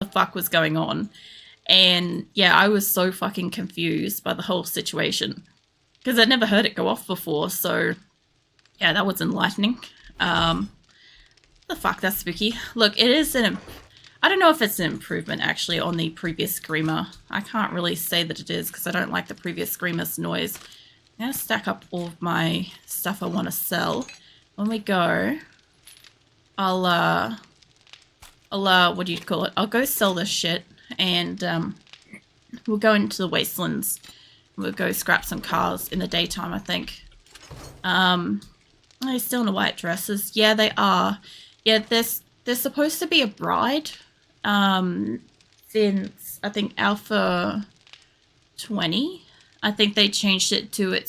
the fuck was going on. And yeah, I was so fucking confused by the whole situation because I'd never heard it go off before. So yeah, that was enlightening. The fuck, that's spooky. Look, it is I don't know if it's an improvement actually on the previous Screamer. I can't really say that it is because I don't like the previous Screamer's noise. I'm going to stack up all of my stuff I want to sell. When we go, I'll what do you call it? I'll go sell this shit and we'll go into the wastelands. We'll go scrap some cars in the daytime, I think. Are they still in the white dresses? Yeah, they are. Yeah, they're supposed to be a bride. Since I think Alpha 20, I think they changed it to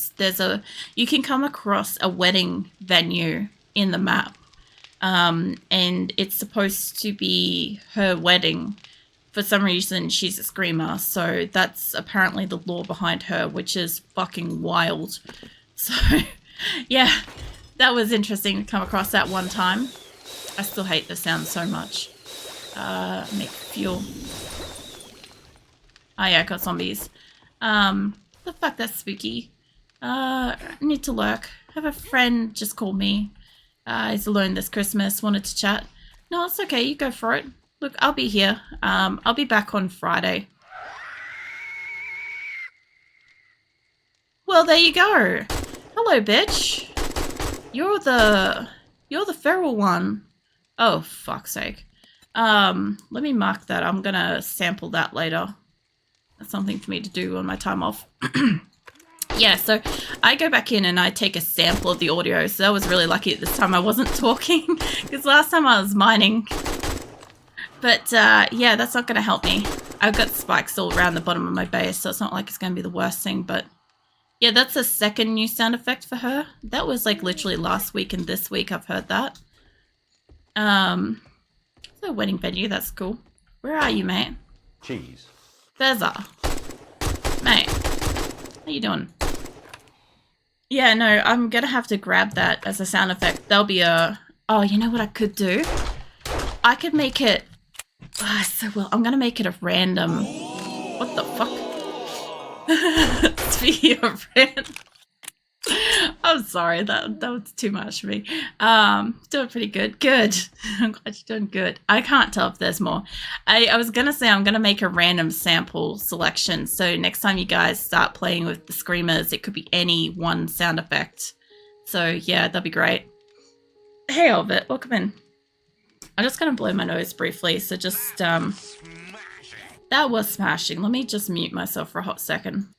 you can come across a wedding venue in the map. And it's supposed to be her wedding. For some reason, she's a Screamer, so that's apparently the lore behind her, which is fucking wild. So, yeah, that was interesting to come across that one time. I still hate the sound so much. Make fuel. Oh yeah, I got zombies. The fuck, that's spooky. I need to lurk. I have a friend just called me. He's alone this Christmas, wanted to chat. No, it's okay, you go for it. Look, I'll be here. I'll be back on Friday. Well, there you go. Hello, bitch. You're the feral one. Oh, fuck's sake. Let me mark that. I'm gonna sample that later. That's something for me to do on my time off. Yeah, so I go back in and I take a sample of the audio. So that was really lucky at this time I wasn't talking because last time I was mining. But yeah, that's not gonna help me. I've got spikes all around the bottom of my base, so it's not like it's gonna be the worst thing, but yeah, that's a second new sound effect for her. That was like literally last week and this week I've heard that. The wedding venue, that's cool. Where are you, mate? Cheese. Beza. Mate, how you doing? Yeah, no, I'm gonna have to grab that as a sound effect. There'll be a... Oh, you know what I could do? I could make it... so well, I'm gonna make it a random... What the fuck? Speaking of random... I'm sorry, that was too much for me. Doing pretty good. Good. I'm glad you're doing good. I can't tell if there's more. I was gonna say I'm gonna make a random sample selection. So next time you guys start playing with the Screamers, it could be any one sound effect. So yeah, that'd be great. Hey Albert, welcome in. I'm just gonna blow my nose briefly. So just that was smashing. Let me just mute myself for a hot second.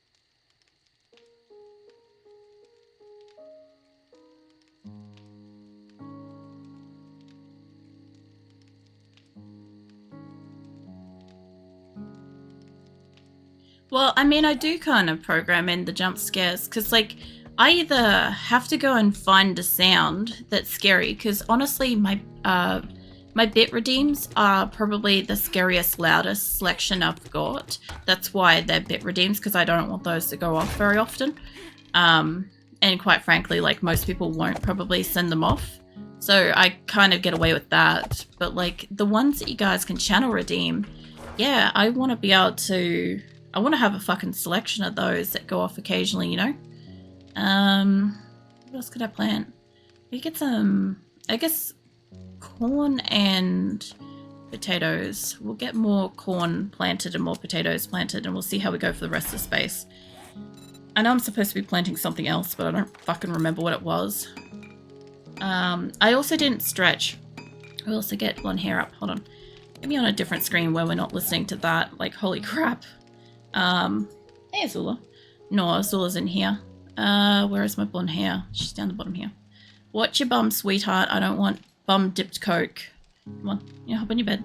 Well, I mean, I do kind of program in the jump scares because, like, I either have to go and find a sound that's scary because, honestly, my bit redeems are probably the scariest, loudest selection I've got. That's why they're bit redeems because I don't want those to go off very often. And quite frankly, like, most people won't probably send them off. So I kind of get away with that. But, like, the ones that you guys can channel redeem, yeah, I want to be able to... I want to have a fucking selection of those that go off occasionally, you know? What else could I plant? We get some, I guess, corn and potatoes. We'll get more corn planted and more potatoes planted, and we'll see how we go for the rest of the space. I know I'm supposed to be planting something else, but I don't fucking remember what it was. I also didn't stretch. I also get one hair up. Hold on. Get me on a different screen where we're not listening to that. Like, holy crap. Hey Azula. No, Azula's in here. Where is my blonde hair? She's down the bottom here. Watch your bum, sweetheart. I don't want bum dipped coke. Come on, you hop on your bed.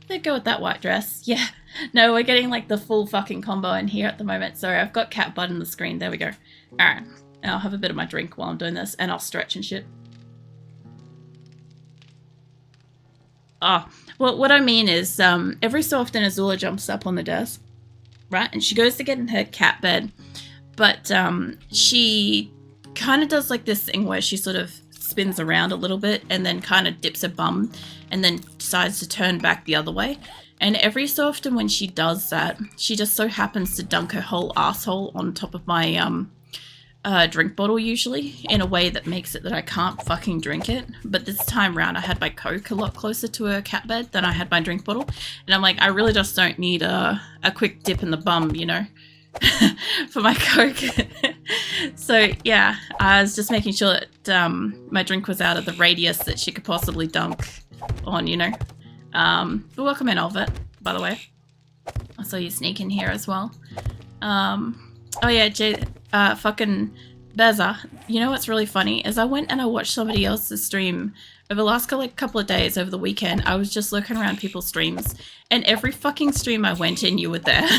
They go with that white dress. Yeah. No, we're getting like the full fucking combo in here at the moment. Sorry, I've got cat butt on the screen. There we go. Alright. I'll have a bit of my drink while I'm doing this, and I'll stretch and shit. Ah, well, what I mean is, every so often Azula jumps up on the desk, right? And she goes to get in her cat bed, but she kind of does like this thing where she sort of spins around a little bit and then kind of dips her bum and then decides to turn back the other way. And every so often when she does that, she just so happens to dunk her whole asshole on top of my drink bottle usually in a way that makes it that I can't fucking drink it. But this time round I had my Coke a lot closer to her cat bed than I had my drink bottle. And I'm like, I really just don't need a quick dip in the bum, you know, for my Coke. So yeah, I was just making sure that my drink was out of the radius that she could possibly dunk on, you know. But welcome in, Olvet, by the way. I saw you sneak in here as well. Oh yeah, fucking Beza. You know what's really funny is I went and I watched somebody else's stream over the last couple of days over the weekend. I was just looking around people's streams, and every fucking stream I went in, you were there.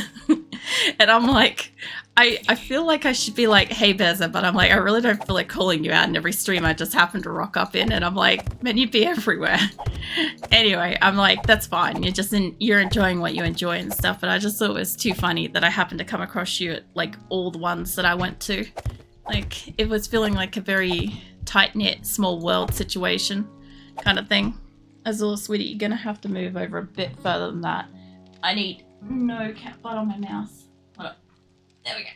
And I'm like, I feel like I should be like, hey Beza, but I'm like, I really don't feel like calling you out in every stream I just happen to rock up in. And I'm like, man, you'd be everywhere. Anyway, I'm like, that's fine. You're enjoying what you enjoy and stuff. But I just thought it was too funny that I happened to come across you at like all the ones that I went to. Like, it was feeling like a very tight-knit, small world situation kind of thing. Azul, sweetie, you're gonna have to move over a bit further than that. I need no cat butt on my mouse. Hold up. There we go.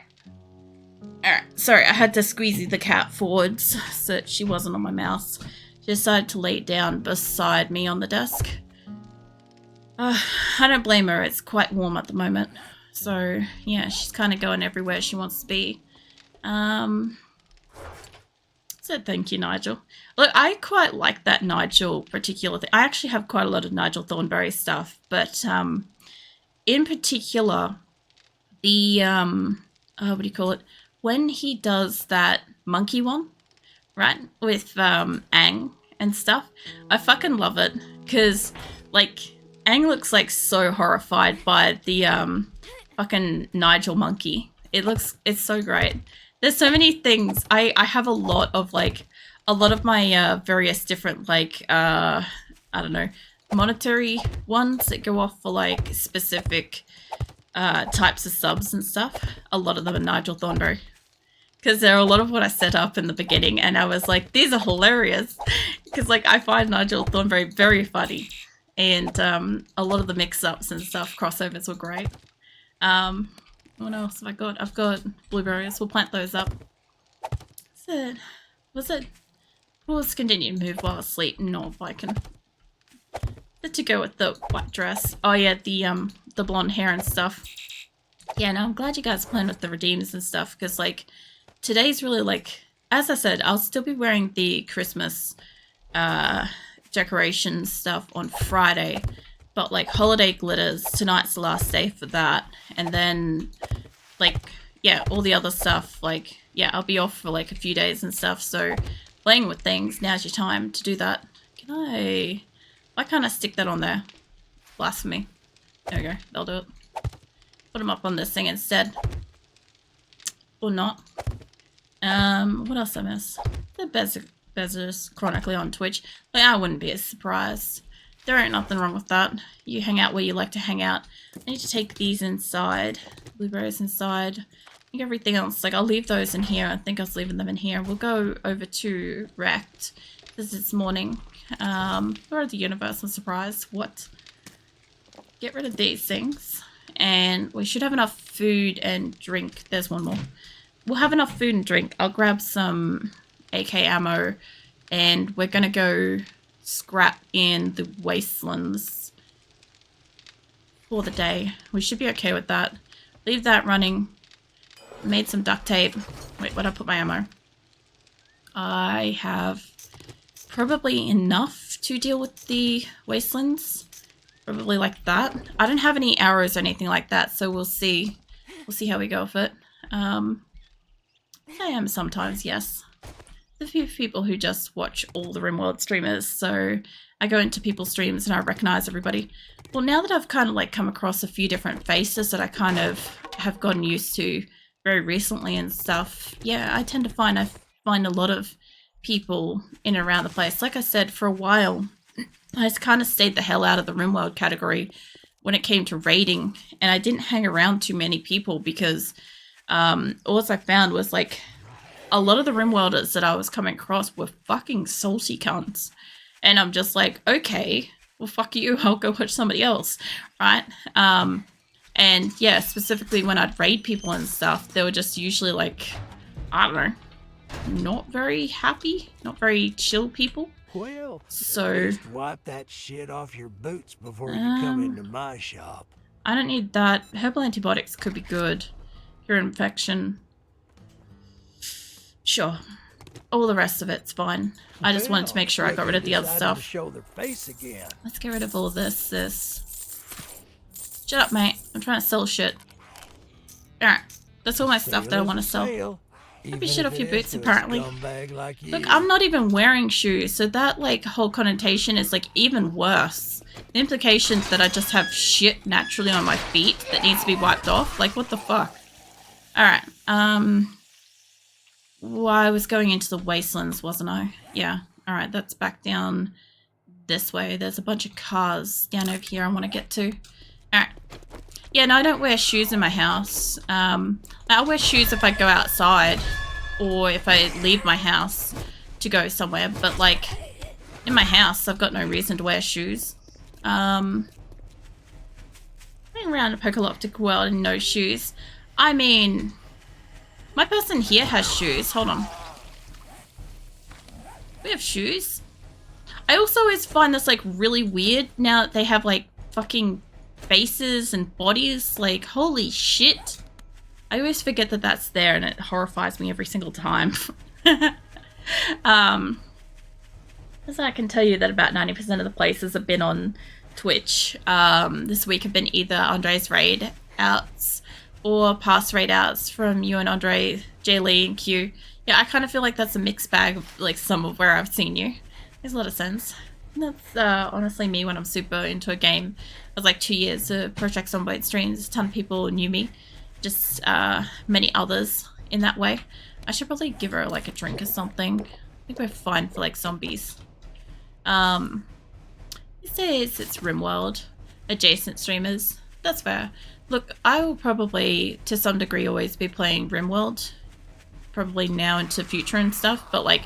Alright, sorry, I had to squeeze the cat forwards so that she wasn't on my mouse. She decided to lay down beside me on the desk. I don't blame her, it's quite warm at the moment. So, yeah, she's kind of going everywhere she wants to be. So thank you, Nigel. Look, I quite like that Nigel particular thing. I actually have quite a lot of Nigel Thornberry stuff, but in particular, the what do you call it? When he does that monkey one, right, with Aang and stuff, I fucking love it because like Aang looks like so horrified by the fucking Nigel monkey. It's so great. There's so many things. I have a lot of my various different like I don't know, monetary ones that go off for like specific types of subs and stuff. A lot of them are Nigel Thornberry. Because there are a lot of what I set up in the beginning and I was like, these are hilarious. Because like I find Nigel Thornberry very funny. And a lot of the mix-ups and stuff, crossovers were great. What else have I got? I've got blueberries. We'll plant those up. Was it? We'll just continue to move while asleep. No, if I can. To go with the white dress. Oh yeah, the blonde hair and stuff. Yeah, no, I'm glad you guys playing with the redeems and stuff because like today's really like, as I said, I'll still be wearing the Christmas decoration stuff on Friday. But like holiday glitters, tonight's the last day for that. And then like, yeah, all the other stuff, like, yeah, I'll be off for like a few days and stuff. So playing with things, now's your time to do that. Why can't I stick that on there? Blasphemy. There we go, they'll do it. Put them up on this thing instead. Or not. What else I miss? The Bezos chronically on Twitch. Like, I wouldn't be as surprised. There ain't nothing wrong with that. You hang out where you like to hang out. I need to take these inside. Blueberries inside. I think everything else, like I'll leave those in here. I think I was leaving them in here. We'll go over to Rect. This is morning. Where are the universal surprise? What? Get rid of these things. And we should have enough food and drink. There's one more. We'll have enough food and drink. I'll grab some AK ammo. And we're going to go scrap in the wastelands for the day. We should be okay with that. Leave that running. Made some duct tape. Wait, where'd I put my ammo? I have probably enough to deal with the wastelands. Probably like that. I don't have any arrows or anything like that, so we'll see. We'll see how we go with it. I am sometimes, yes. There's a few people who just watch all the RimWorld streamers, so I go into people's streams and I recognize everybody. Well, now that I've kind of like come across a few different faces that I kind of have gotten used to very recently and stuff, yeah, I tend to find a lot of people in and around the place. Like I said, for a while, I just kind of stayed the hell out of the RimWorld category when it came to raiding, and I didn't hang around too many people because all I found was like a lot of the RimWorlders that I was coming across were fucking salty cunts. And I'm just like, okay, well, fuck you, I'll go watch somebody else, right? And yeah, specifically when I'd raid people and stuff, they were just usually like, I don't know, not very happy, not very chill people. Well, so at least wipe that shit off your boots before you come into my shop. I don't need that. Herbal antibiotics could be good. Cure infection. Sure. All the rest of it's fine. I just wanted to make sure I got rid of the other stuff. Show their face again. Let's get rid of all this. Shut up, mate. I'm trying to sell shit. Alright. That's all my stuff that I want to sell. Maybe shit off your boots, apparently. Like Look, I'm not even wearing shoes, so that, like, whole connotation is, like, even worse. The implications that I just have shit naturally on my feet that needs to be wiped off. Like, what the fuck? Alright, well, I was going into the wastelands, wasn't I? Yeah. Alright, that's back down this way. There's a bunch of cars down over here I want to get to. Alright. Yeah, no, I don't wear shoes in my house. I'll wear shoes if I go outside or if I leave my house to go somewhere. But, like, in my house, I've got no reason to wear shoes. Running around Apocalyptic World in no shoes. I mean, my person here has shoes. Hold on. We have shoes. I also always find this, like, really weird now that they have, like, fucking faces and bodies. Like, holy shit. I always forget that that's there and it horrifies me every single time. As I can tell you that about 90% of the places I've been on Twitch this week have been either Andre's raid outs or past raid outs from you and Andre, Jay Lee, and Q. Yeah, I kind of feel like that's a mixed bag of, like, some of where I've seen you. Makes a lot of sense. And that's honestly me when I'm super into a game. It was like 2 years of Project Zomboid streams. A ton of people knew me. Just many others in that way. I should probably give her, like, a drink or something. I think we're fine for, like, zombies. It says it's RimWorld. Adjacent streamers. That's fair. Look, I will probably, to some degree, always be playing RimWorld. Probably now into future and stuff. But, like,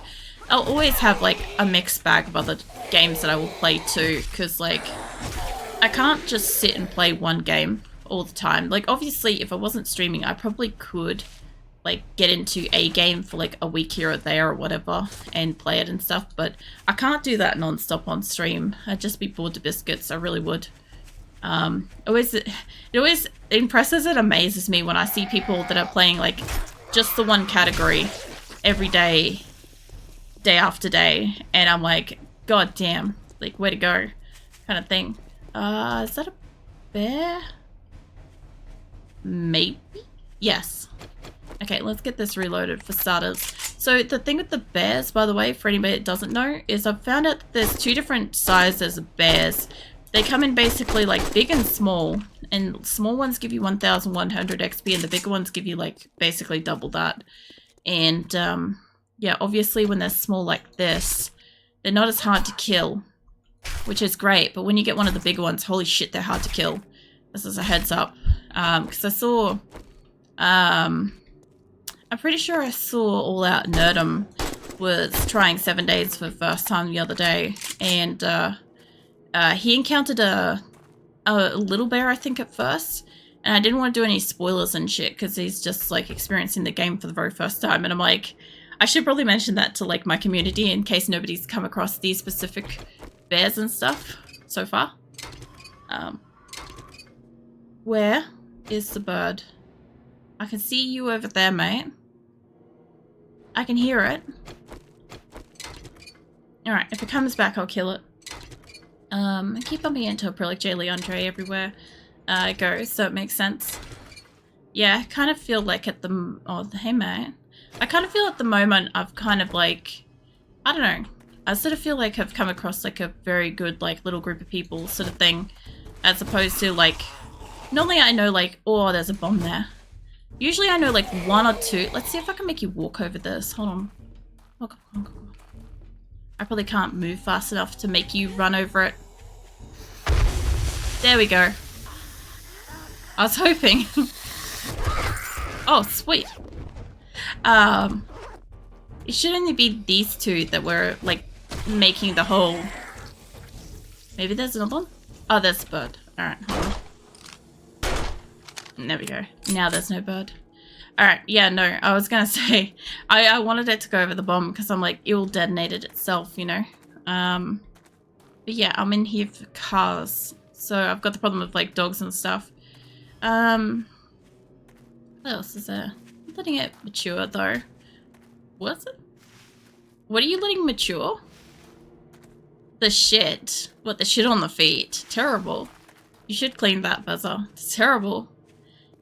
I'll always have, like, a mixed bag of other games that I will play too. Because, like, I can't just sit and play one game all the time. Like, obviously, if I wasn't streaming, I probably could, like, get into a game for, like, a week here or there or whatever and play it and stuff. But I can't do that non-stop on stream. I'd just be bored to biscuits. I really would. It always impresses and amazes me when I see people that are playing, like, just the one category every day, day after day, and I'm like, god damn, like, where to go, kind of thing. Is that a bear? Maybe? Yes. Okay, let's get this reloaded for starters. So the thing with the bears, by the way, for anybody that doesn't know, is I've found out that there's two different sizes of bears. They come in basically, like, big and small, and small ones give you 1,100 XP, and the bigger ones give you, like, basically double that. And, yeah, obviously when they're small like this, they're not as hard to kill, which is great, but when you get one of the bigger ones, holy shit, they're hard to kill. This is a heads up. Because I saw, I'm pretty sure I saw All Out Nerdum was trying 7 days for the first time the other day, and, he encountered a little bear, I think, at first, and I didn't want to do any spoilers and shit, because he's just, like, experiencing the game for the very first time, and I'm like, I should probably mention that to, like, my community in case nobody's come across these specific bears and stuff so far. Where is the bird? I can see you over there, mate. I can hear it. Alright, if it comes back, I'll kill it. I keep bumping into Acrylic J. Leandre everywhere I go, so it makes sense. Yeah, I kind of feel like at the... Oh, hey, mate. I kind of feel at the moment I've kind of, like... I don't know. I sort of feel like I've come across, like, a very good, like, little group of people sort of thing. As opposed to, like... Normally I know, like, oh, there's a bomb there. Usually I know, like, one or two. Let's see if I can make you walk over this. Hold on. Oh, come on, come on. I probably can't move fast enough to make you run over it. There we go. I was hoping. Oh, sweet. It should only be these two that were, like, making the whole... Maybe there's another one? Oh, there's a bird. Alright, hold on. There we go. Now there's no bird. Alright, yeah, no, I was gonna say, I wanted it to go over the bomb because I'm like, it will detonate it itself, you know? But yeah, I'm in here for cars. So I've got the problem of, like, dogs and stuff. What else is there? I'm letting it mature, though. What's it? What are you letting mature? The shit. What, the shit on the feet? Terrible. You should clean that, Buzzer. It's terrible.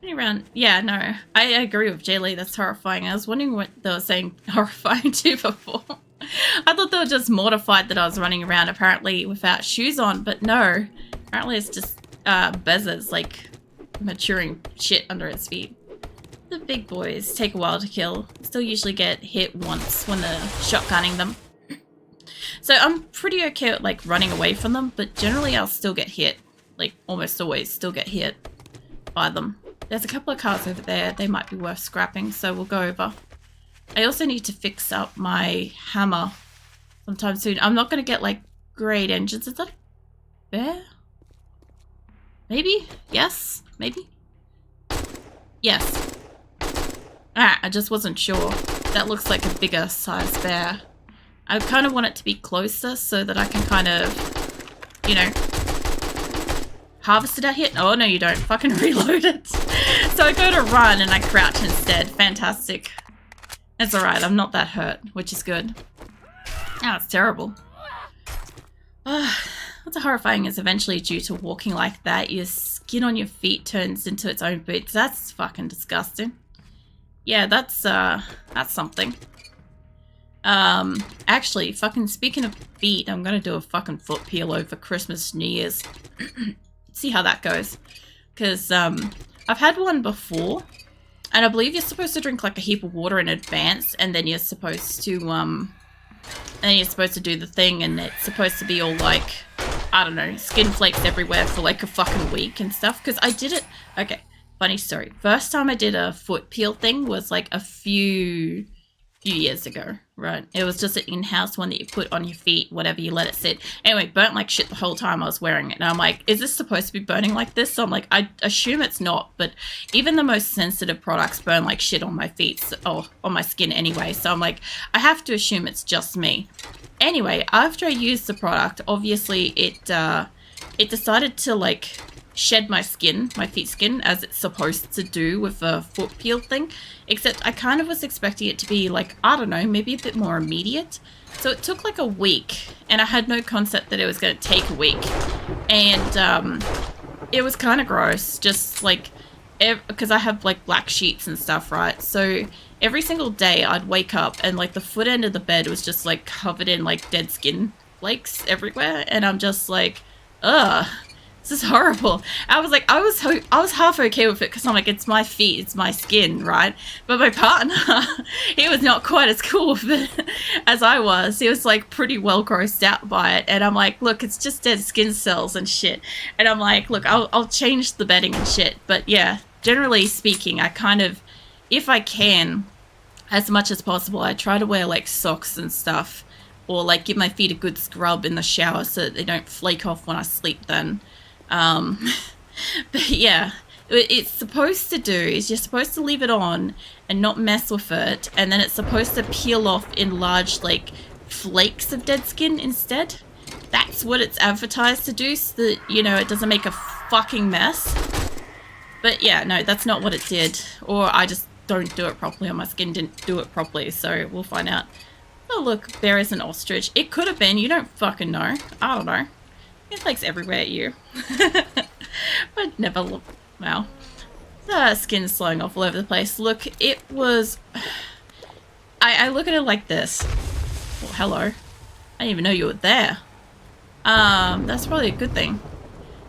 Around. Yeah, no. I agree with Jaylee. That's horrifying. I was wondering what they were saying horrifying to before. I thought they were just mortified that I was running around apparently without shoes on, but no. Apparently it's just Bezza's like maturing shit under its feet. The big boys take a while to kill. Still usually get hit once when they're shotgunning them. So I'm pretty okay at like running away from them, but generally I'll still get hit. Like almost always still get hit by them. There's a couple of cars over there. They might be worth scrapping, so we'll go over. I also need to fix up my hammer sometime soon. I'm not going to get like great engines. Is that a bear? Maybe? Yes? Maybe? Yes. Ah, I just wasn't sure. That looks like a bigger size bear. I kind of want it to be closer so that I can kind of, you know, harvest it out here. Oh, no, you don't. Fucking reload it. So I go to run and I crouch instead. Fantastic. It's alright. I'm not that hurt, which is good. Oh, it's terrible. What's horrifying is eventually due to walking like that, your skin on your feet turns into its own boots. That's fucking disgusting. Yeah, that's something. Actually, fucking speaking of feet, I'm gonna do a fucking foot peel over Christmas, New Year's. See how that goes. Because, I've had one before, and I believe you're supposed to drink like a heap of water in advance, and then you're supposed to, do the thing, and it's supposed to be all like, I don't know, skin flakes everywhere for like a fucking week and stuff. Because I did it, okay, funny story. First time I did a foot peel thing was like a few years ago, right? It was just an in-house one that you put on your feet, whatever, you let it sit. Anyway, burnt like shit the whole time I was wearing it. And I'm like, is this supposed to be burning like this? So I'm like, I assume it's not, but even the most sensitive products burn like shit on my feet, or on my skin anyway. So I'm like, I have to assume it's just me. Anyway, after I used the product, obviously it decided to like shed my skin, my feet skin, as it's supposed to do with a foot peel thing, except I kind of was expecting it to be like, I don't know, maybe a bit more immediate. So it took like a week, and I had no concept that it was going to take a week, and it was kind of gross, just like, because I have like black sheets and stuff, right? So every single day I'd wake up and like the foot end of the bed was just like covered in like dead skin flakes everywhere, and I'm just like, ugh. This is horrible. I was like, I was half okay with it because I'm like, it's my feet, it's my skin, right? But my partner, he was not quite as cool with it as I was. He was like pretty well grossed out by it, and I'm like, look, it's just dead skin cells and shit. And I'm like, look, I'll change the bedding and shit. But yeah, generally speaking, I kind of, if I can, as much as possible, I try to wear like socks and stuff, or like give my feet a good scrub in the shower so that they don't flake off when I sleep then. But yeah, what it's supposed to do is you're supposed to leave it on and not mess with it, and then it's supposed to peel off in large like flakes of dead skin instead. That's what it's advertised to do, so that, you know, it doesn't make a fucking mess. But yeah, no, that's not what it did, or I just don't do it properly, or my skin didn't do it properly, so we'll find out. Oh look, there is an ostrich. It could have been, you don't fucking know. I don't know. It flakes everywhere at you. But never look. Wow. The skin's slowing off all over the place. Look, it was... I look at it like this. Well, hello. I didn't even know you were there. That's probably a good thing.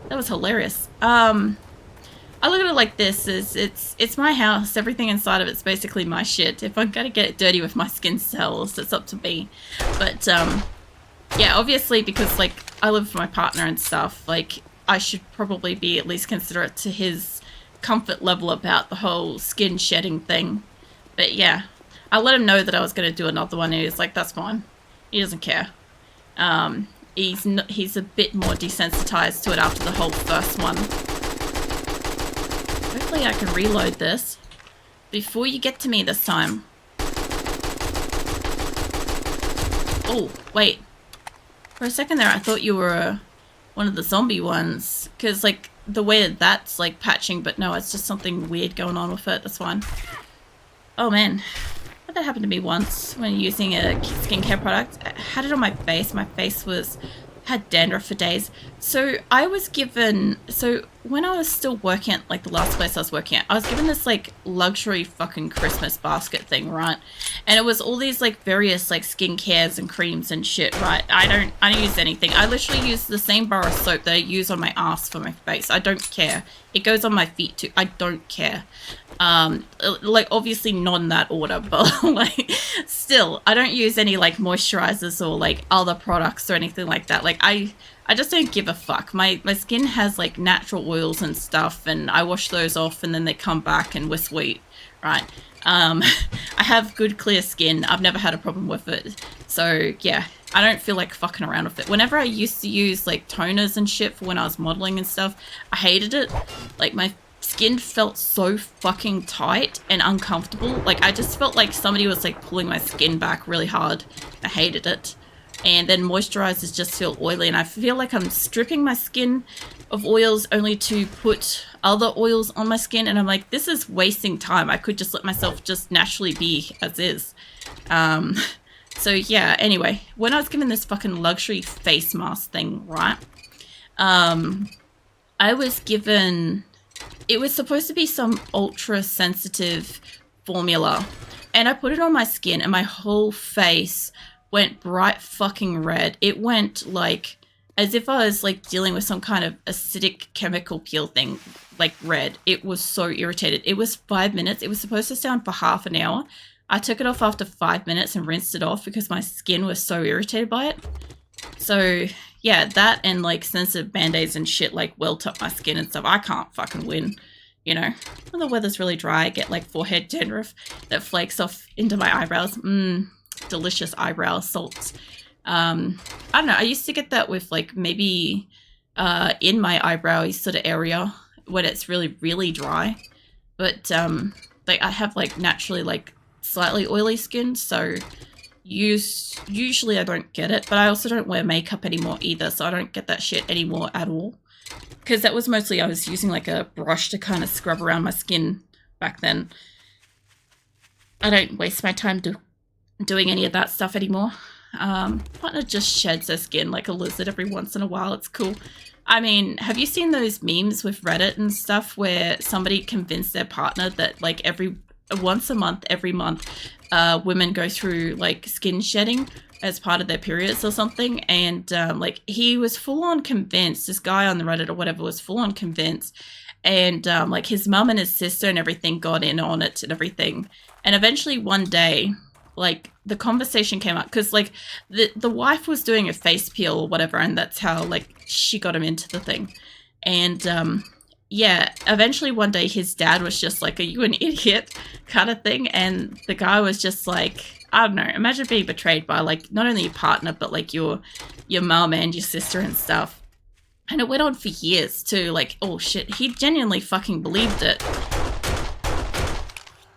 That was hilarious. I look at it like this. It's my house. Everything inside of it's basically my shit. If I'm gonna get it dirty with my skin cells, it's up to me. But, yeah, obviously, because, like, I live with my partner and stuff, like, I should probably be at least considerate to his comfort level about the whole skin shedding thing. But, yeah, I let him know that I was going to do another one, and he was like, that's fine. He doesn't care. He's a bit more desensitized to it after the whole first one. Hopefully I can reload this before you get to me this time. Oh, wait. For a second there, I thought you were one of the zombie ones. Because, like, the way that that's, like, patching, but no, it's just something weird going on with it. That's fine. Oh, man. That happened to me once when using a skincare product. I had it on my face. My face had dandruff for days. So I was given, so when I was still working at like the last place I was working at, I was given this like luxury fucking Christmas basket thing, right? And it was all these like various like skincares and creams and shit, right? I don't use anything. I literally use the same bar of soap that I use on my ass for my face. I don't care. It goes on my feet too. I don't care. Like obviously not in that order, but like still, I don't use any like moisturizers or like other products or anything like that. Like I just don't give a fuck. My skin has like natural oils and stuff, and I wash those off and then they come back and we're sweet, right? I have good clear skin. I've never had a problem with it. So yeah, I don't feel like fucking around with it. Whenever I used to use like toners and shit for when I was modeling and stuff, I hated it. Like my skin felt so fucking tight and uncomfortable. Like I just felt like somebody was like pulling my skin back really hard. I hated it. And then moisturizers just feel oily, and I feel like I'm stripping my skin of oils only to put other oils on my skin, and I'm like, this is wasting time. I could just let myself just naturally be as is. So yeah, anyway, when I was given this fucking luxury face mask thing, right, I was given, it was supposed to be some ultra sensitive formula, and I put it on my skin and my whole face went bright fucking red. It went like as if I was like dealing with some kind of acidic chemical peel thing, like red. It was so irritated. It was 5 minutes. It was supposed to stay on for half an hour. I took it off after 5 minutes and rinsed it off because my skin was so irritated by it. So yeah, that and like sensitive band-aids and shit like welt up my skin and stuff. I can't fucking win, you know. When the weather's really dry, I get like forehead dandruff that flakes off into my eyebrows. Delicious eyebrow salts. I don't know, I used to get that with like maybe in my eyebrow sort of area when it's really, really dry. But like I have like naturally like slightly oily skin, so usually I don't get it, but I also don't wear makeup anymore either, so I don't get that shit anymore at all. Because that was mostly I was using like a brush to kind of scrub around my skin back then. I don't waste my time doing any of that stuff anymore. Partner just sheds her skin like a lizard every once in a while. It's cool. I mean, have you seen those memes with Reddit and stuff where somebody convinced their partner that like once a month, every month, women go through like skin shedding as part of their periods or something, and like he was full on convinced, this guy on the Reddit or whatever was full on convinced, and like his mum and his sister and everything got in on it and everything, and eventually one day like the conversation came up because like the wife was doing a face peel or whatever, and that's how like she got him into the thing. And yeah, eventually one day his dad was just like, are you an idiot kind of thing, and the guy was just like, I don't know, imagine being betrayed by like not only your partner but like your mum and your sister and stuff. And it went on for years too. Like, oh shit, he genuinely fucking believed it.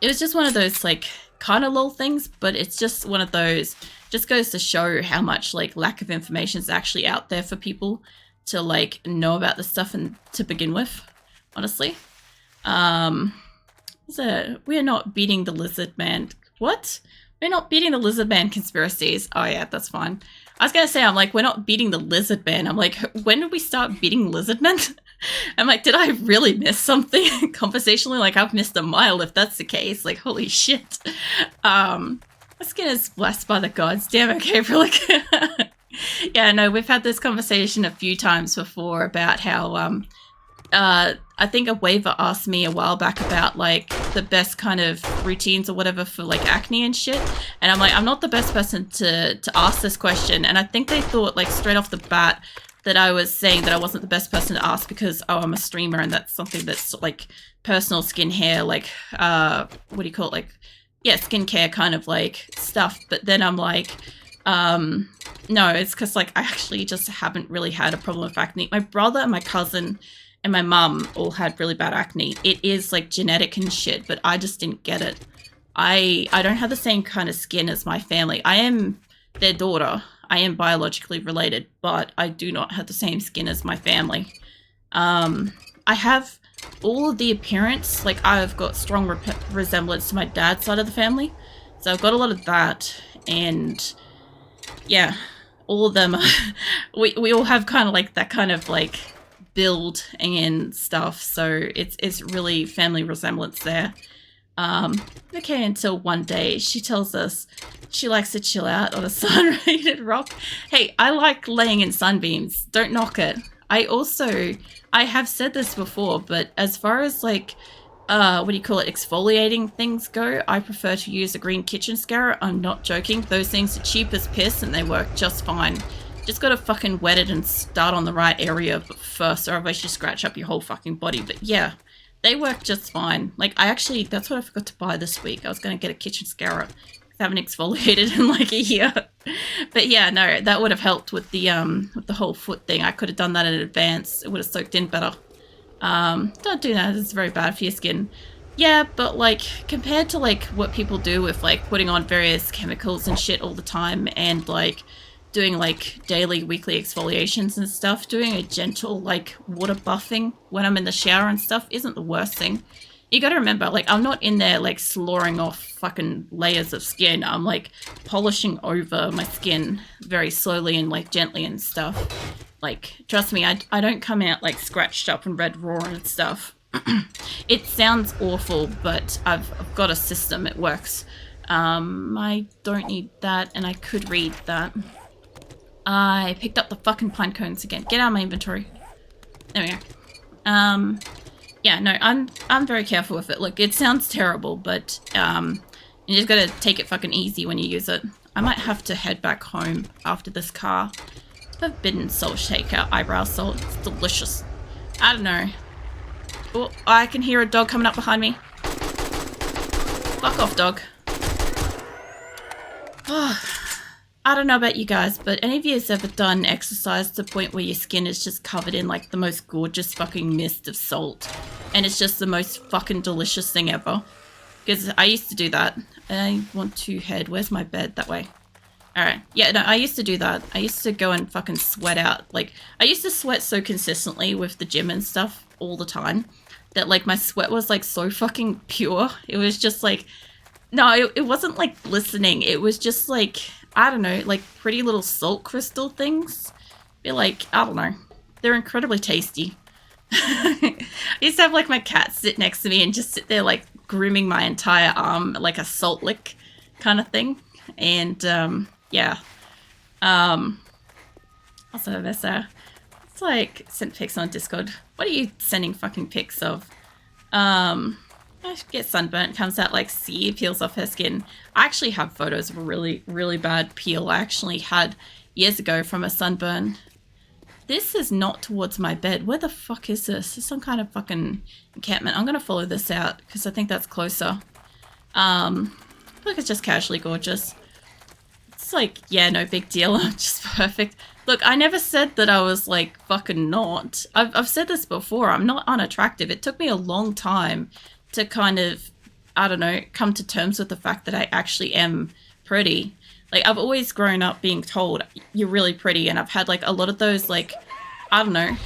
It was just one of those like kind of lol things, but it's just one of those, just goes to show how much like lack of information is actually out there for people to like know about this stuff and to begin with, honestly. We're not beating the lizard man. What? We're not beating the lizard man conspiracies. Oh yeah, that's fine. I was gonna say, I'm like, we're not beating the lizard man. I'm like, when did we start beating lizard men? I'm like, did I really miss something conversationally? Like, I've missed a mile if that's the case. Like, holy shit. My skin is blessed by the gods. Damn, okay, like, yeah, no, we've had this conversation a few times before about how, I think a waiver asked me a while back about like the best kind of routines or whatever for like acne and shit, and I'm like, I'm not the best person to ask this question, and I think they thought like straight off the bat that I was saying that I wasn't the best person to ask because, oh, I'm a streamer and that's something that's like personal skin hair, like what do you call it, like yeah, skincare kind of like stuff. But then I'm like, no, it's because like I actually just haven't really had a problem with acne. My brother and my cousin and my mum all had really bad acne. It is like genetic and shit, but I just didn't get it. I don't have the same kind of skin as my family. I am their daughter. I am biologically related, but I do not have the same skin as my family. I have all of the appearance, like I've got strong resemblance to my dad's side of the family. So I've got a lot of that, and yeah, all of them, we all have kind of like that kind of like build and stuff. So it's really family resemblance there. Okay, until one day she tells us she likes to chill out on a sun-rated rock. Hey, I like laying in sunbeams. Don't knock it. I have said this before, but as far as like, what do you call it, exfoliating things go, I prefer to use a green kitchen scour. I'm not joking. Those things are cheap as piss and they work just fine. Just gotta fucking wet it and start on the right area first, or otherwise you scratch up your whole fucking body. But yeah, they work just fine. Like, that's what I forgot to buy this week. I was gonna get a kitchen scourer. I haven't exfoliated in like a year. But yeah, no, that would have helped with the whole foot thing. I could have done that in advance. It would have soaked in better. Don't do that. It's very bad for your skin. Yeah, but like compared to like what people do with like putting on various chemicals and shit all the time, and like doing like daily, weekly exfoliations and stuff, doing a gentle like water buffing when I'm in the shower and stuff isn't the worst thing. You gotta remember, like, I'm not in there like slaughtering off fucking layers of skin. I'm like polishing over my skin very slowly and like gently and stuff. Like, trust me, I don't come out like scratched up and red raw and stuff. It sounds awful, but I've got a system. It works. I don't need that, and I could read that. I picked up the fucking pine cones again. Get out of my inventory. There we go. Yeah, no, I'm very careful with it. Look, it sounds terrible, but you just gotta take it fucking easy when you use it. I might have to head back home after this car. Forbidden salt shaker, eyebrow salt. It's delicious. I don't know. Oh, I can hear a dog coming up behind me. Fuck off, dog. Oh, I don't know about you guys, but any of you has ever done exercise to the point where your skin is just covered in like the most gorgeous fucking mist of salt, and it's just the most fucking delicious thing ever? Because I used to do that. I want to head, where's my bed? That way. Alright, yeah, no, I used to do that. I used to go and fucking sweat out. Like, I used to sweat so consistently with the gym and stuff all the time that like my sweat was like so fucking pure. It was just like, no, it wasn't like glistening. It was just like, I don't know, like pretty little salt crystal things. They're like, I don't know. They're incredibly tasty. I used to have like my cat sit next to me and just sit there like grooming my entire arm like a salt lick kind of thing. And yeah. Also Vessa, it's like sent pics on Discord. What are you sending fucking pics of? I get sunburnt, comes out like sea, peels off her skin. I actually have photos of a really, really bad peel I actually had years ago from a sunburn. This is not towards my bed. Where the fuck is this? It's some kind of fucking encampment. I'm gonna follow this out because I think that's closer. Look, it's just casually gorgeous. It's like, yeah, no big deal. I'm just perfect. Look, I never said that I was like fucking not. I've said this before. I'm not unattractive. It took me a long time to kind of, I don't know, come to terms with the fact that I actually am pretty. Like, I've always grown up being told, you're really pretty, and I've had, like, a lot of those, like, I don't know,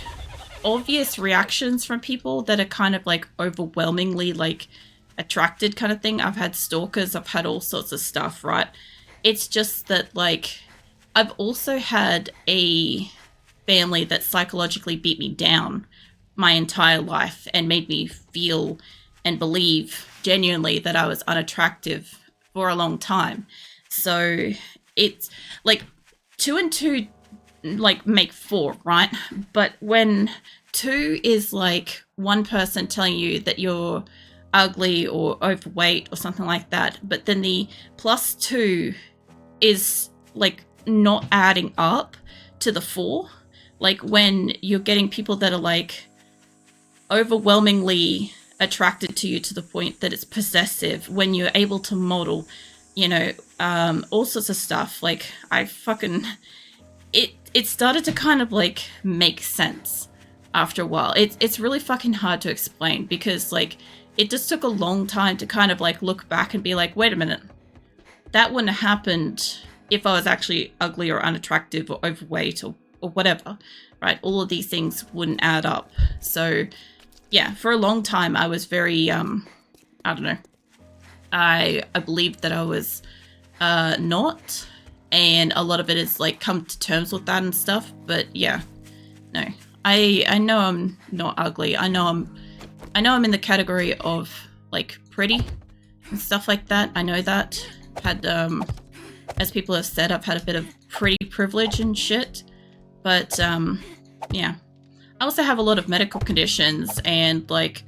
obvious reactions from people that are kind of, like, overwhelmingly, like, attracted kind of thing. I've had stalkers, I've had all sorts of stuff, right? It's just that, like, I've also had a family that psychologically beat me down my entire life and made me feel and believe genuinely that I was unattractive for a long time. So it's like 2 and 2 like make 4, right? But when 2 is like one person telling you that you're ugly or overweight or something like that, but then the +2 is like not adding up to the 4, like when you're getting people that are like overwhelmingly attracted to you to the point that it's possessive, when you're able to model, you know, all sorts of stuff. Like, it started to kind of like make sense after a while. It's really fucking hard to explain, because like it just took a long time to kind of like look back and be like, wait a minute, that wouldn't have happened if I was actually ugly or unattractive or overweight or whatever, right? All of these things wouldn't add up. So yeah, for a long time I was very I don't know, I believed that I was not, and a lot of it is like come to terms with that and stuff. But yeah, no, I know I'm not ugly. I know I'm in the category of like pretty and stuff like that. I know that. Had as people have said, I've had a bit of pretty privilege and shit. But yeah, I also have a lot of medical conditions, and like